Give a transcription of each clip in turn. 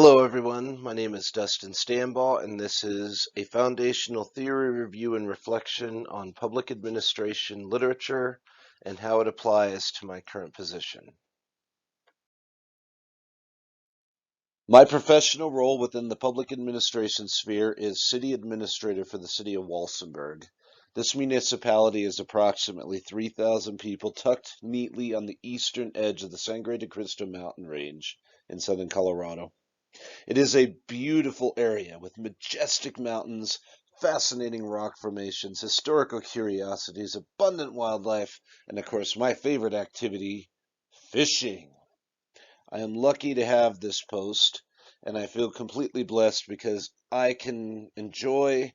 Hello, everyone. My name is Dustin Stambaugh, and this is a foundational theory review and reflection on public administration literature and how it applies to my current position. My professional role within the public administration sphere is city administrator for the city of Walsenburg. This municipality is approximately 3,000 people tucked neatly on the eastern edge of the Sangre de Cristo mountain range in southern Colorado. It is a beautiful area with majestic mountains, fascinating rock formations, historical curiosities, abundant wildlife, and of course, my favorite activity, fishing. I am lucky to have this post, and I feel completely blessed because I can enjoy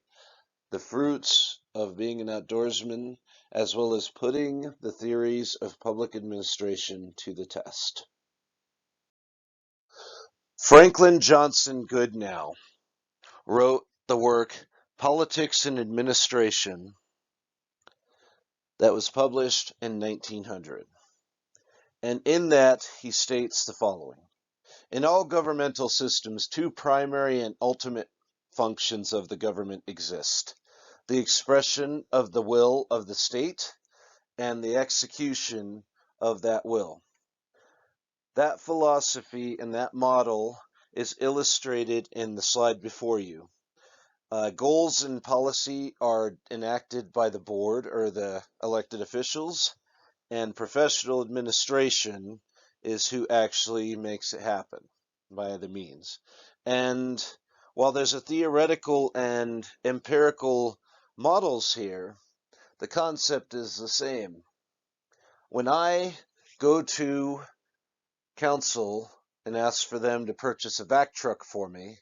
the fruits of being an outdoorsman as well as putting the theories of public administration to the test. Franklin Johnson Goodnow wrote the work Politics and Administration that was published in 1900. And in that, he states the following. In all governmental systems, two primary and ultimate functions of the government exist. The expression of the will of the state and the execution of that will. That philosophy and that model is illustrated in the slide before you. Goals and policy are enacted by the board or the elected officials, and professional administration is who actually makes it happen by the means. And while there's a theoretical and empirical models here, the concept is the same. When I go to council and ask for them to purchase a vac truck for me,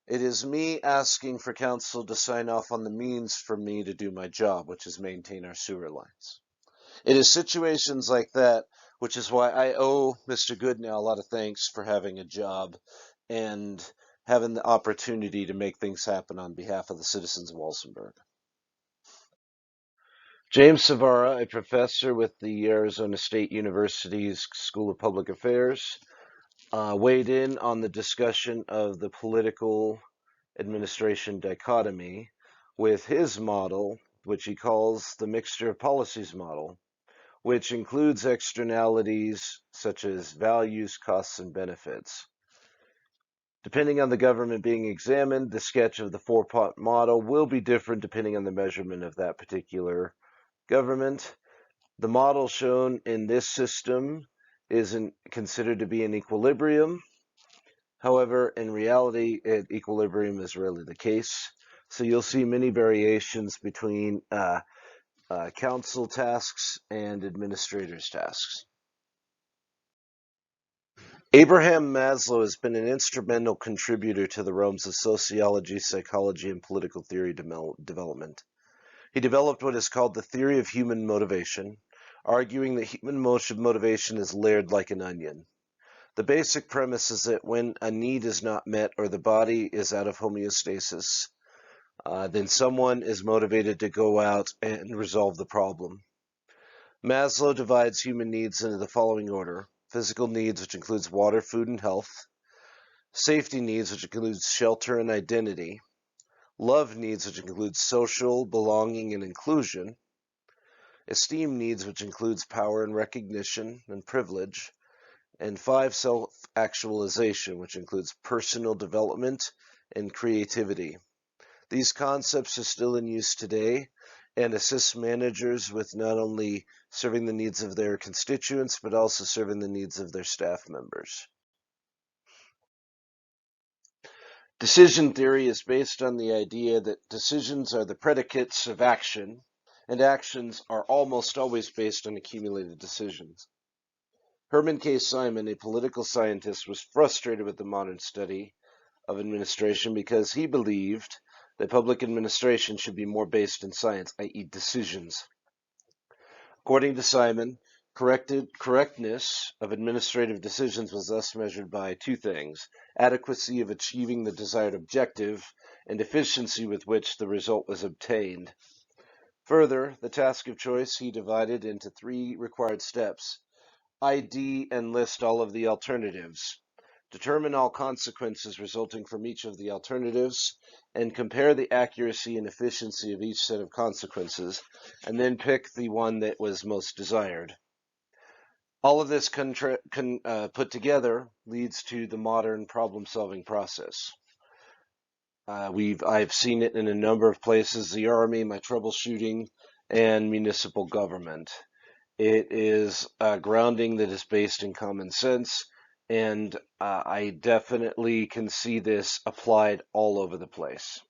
it is me asking for council to sign off on the means for me to do my job, which is maintain our sewer lines. It is situations like that, which is why I owe Mr. Goodnow a lot of thanks for having a job and having the opportunity to make things happen on behalf of the citizens of Walsenburg. James Savara, a professor with the Arizona State University's School of Public Affairs, weighed in on the discussion of the political administration dichotomy with his model, which he calls the mixture of policies model, which includes externalities such as values, costs, and benefits. Depending on the government being examined, the sketch of the four-part model will be different depending on the measurement of that particular government. The model shown in this system isn't considered to be an equilibrium. However, in reality, equilibrium is rarely the case. So you'll see many variations between council tasks and administrators' tasks. Abraham Maslow has been an instrumental contributor to the realms of sociology, psychology, and political theory development. He developed what is called the theory of human motivation, arguing that human motivation is layered like an onion. The basic premise is that when a need is not met or the body is out of homeostasis, then someone is motivated to go out and resolve the problem. Maslow divides human needs into the following order. Physical needs, which includes water, food, and health. Safety needs, which includes shelter and identity. Love needs, which includes social, belonging, and inclusion. Esteem needs, which includes power and recognition and privilege. And 5, self-actualization, which includes personal development and creativity. These concepts are still in use today and assist managers with not only serving the needs of their constituents, but also serving the needs of their staff members. Decision theory is based on the idea that decisions are the predicates of action, and actions are almost always based on accumulated decisions. Herman K. Simon, a political scientist, was frustrated with the modern study of administration because he believed that public administration should be more based in science, i.e. decisions. According to Simon, correctness of administrative decisions was thus measured by two things: adequacy of achieving the desired objective and efficiency with which the result was obtained. Further, the task of choice he divided into 3 required steps. ID and list all of the alternatives. Determine all consequences resulting from each of the alternatives, and compare the accuracy and efficiency of each set of consequences, and then pick the one that was most desired. All of this put together leads to the modern problem-solving process. I've seen it in a number of places: the Army, my troubleshooting, and municipal government. It is a grounding that is based in common sense, and I definitely can see this applied all over the place.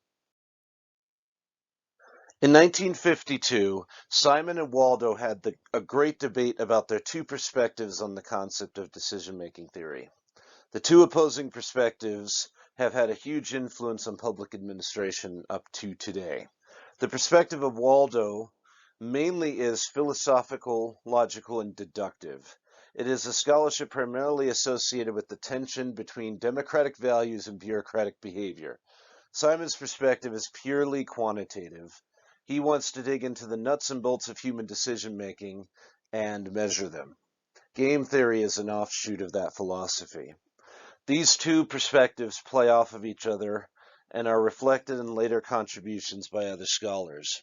In 1952, Simon and Waldo had a great debate about their two perspectives on the concept of decision-making theory. The two opposing perspectives have had a huge influence on public administration up to today. The perspective of Waldo mainly is philosophical, logical, and deductive. It is a scholarship primarily associated with the tension between democratic values and bureaucratic behavior. Simon's perspective is purely quantitative. He wants to dig into the nuts and bolts of human decision-making and measure them. Game theory is an offshoot of that philosophy. These two perspectives play off of each other and are reflected in later contributions by other scholars.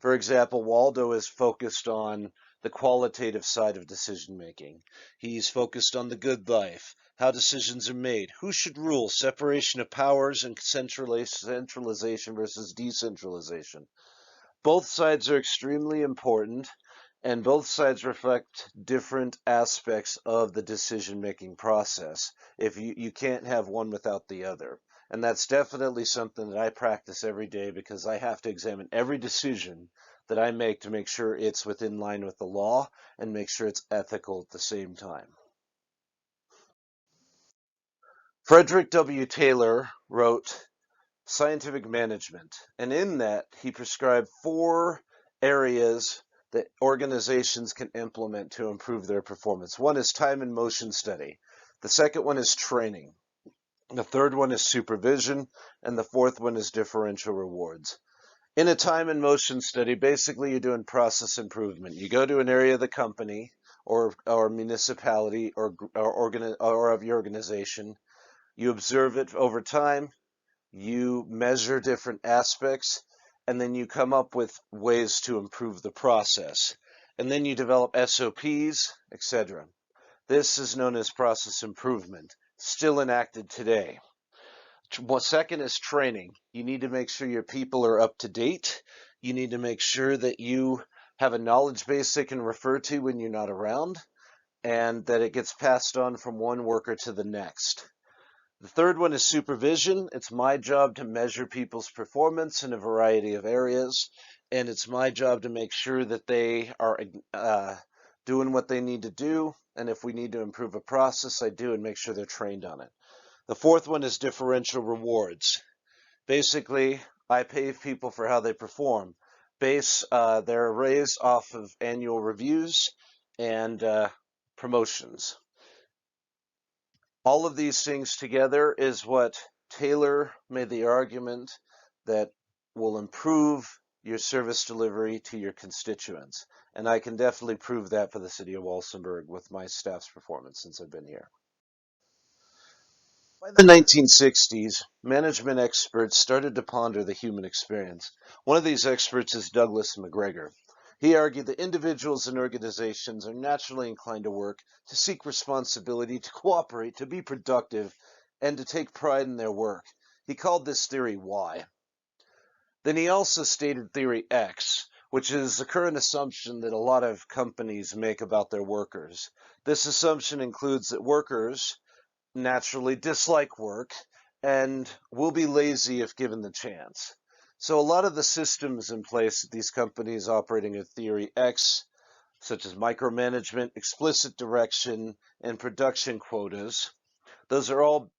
For example, Waldo is focused on the qualitative side of decision-making. He's focused on the good life, how decisions are made, who should rule, separation of powers, and centralization versus decentralization. Both sides are extremely important, and both sides reflect different aspects of the decision-making process. If you can't have one without the other. And that's definitely something that I practice every day, because I have to examine every decision that I make to make sure it's within line with the law and make sure it's ethical at the same time. Frederick W. Taylor wrote Scientific Management, and in that he prescribed 4 areas that organizations can implement to improve their performance. One is time and motion study. The second one is training. The third one is supervision, and the fourth one is differential rewards. In a time and motion study, basically you're doing process improvement. You go to an area of the company or municipality or of your organization. You observe it over time. You measure different aspects, and then you come up with ways to improve the process. And then you develop SOPs, etc. This is known as process improvement, still enacted today. Second is training. You need to make sure your people are up to date. You need to make sure that you have a knowledge base they can refer to when you're not around, and that it gets passed on from one worker to the next. The third one is supervision. It's my job to measure people's performance in a variety of areas, and it's my job to make sure that they are doing what they need to do, and if we need to improve a process, I do, and make sure they're trained on it. The fourth one is differential rewards. Basically, I pay people for how they perform. They're raised off of annual reviews and promotions. All of these things together is what Taylor made the argument that will improve your service delivery to your constituents. And I can definitely prove that for the city of Walsenburg with my staff's performance since I've been here. By the 1960s, management experts started to ponder the human experience. One of these experts is Douglas McGregor. He argued that individuals and organizations are naturally inclined to work, to seek responsibility, to cooperate, to be productive, and to take pride in their work. He called this theory Y. Then he also stated theory X, which is the current assumption that a lot of companies make about their workers. This assumption includes that workers naturally dislike work and will be lazy if given the chance. So a lot of the systems in place at these companies operating at theory X, such as micromanagement, explicit direction, and production quotas, those are all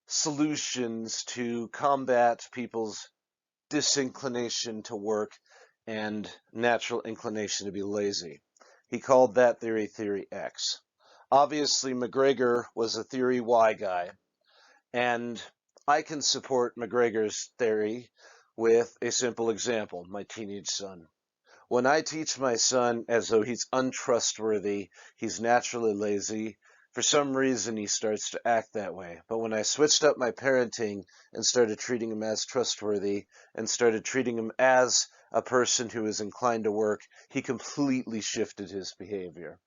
solutions to combat people's disinclination to work and natural inclination to be lazy. He called that theory theory X. Obviously, McGregor was a theory Y guy, and I can support McGregor's theory with a simple example: my teenage son. When I teach my son as though he's untrustworthy, he's naturally lazy, For some reason, he starts to act that way. But when I switched up my parenting and started treating him as trustworthy and started treating him as a person who is inclined to work, he completely shifted his behavior.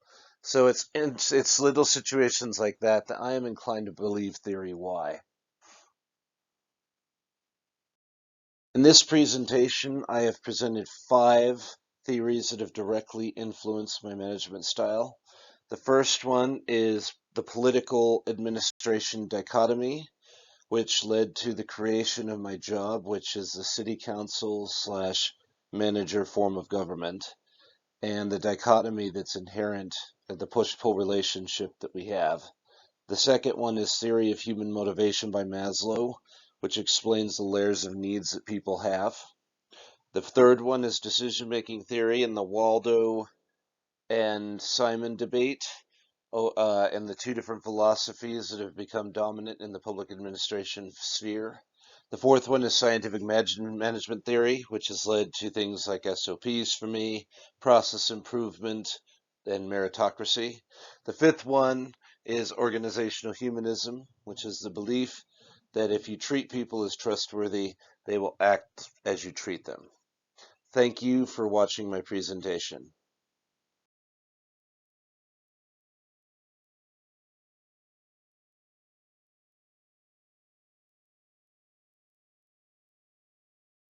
So it's little situations like that that I am inclined to believe theory Y. In this presentation, I have presented 5 theories that have directly influenced my management style. The first one is the political administration dichotomy, which led to the creation of my job, which is the city council slash manager form of government, and the dichotomy that's inherent in the push-pull relationship that we have. The second one is Theory of Human Motivation by Maslow, which explains the layers of needs that people have. The third one is Decision-Making Theory and the Waldo and Simon debate, and the 2 different philosophies that have become dominant in the public administration sphere. The fourth one is Scientific Management Theory, which has led to things like SOPs for me, process improvement, and meritocracy. The fifth one is Organizational Humanism, which is the belief that if you treat people as trustworthy, they will act as you treat them. Thank you for watching my presentation.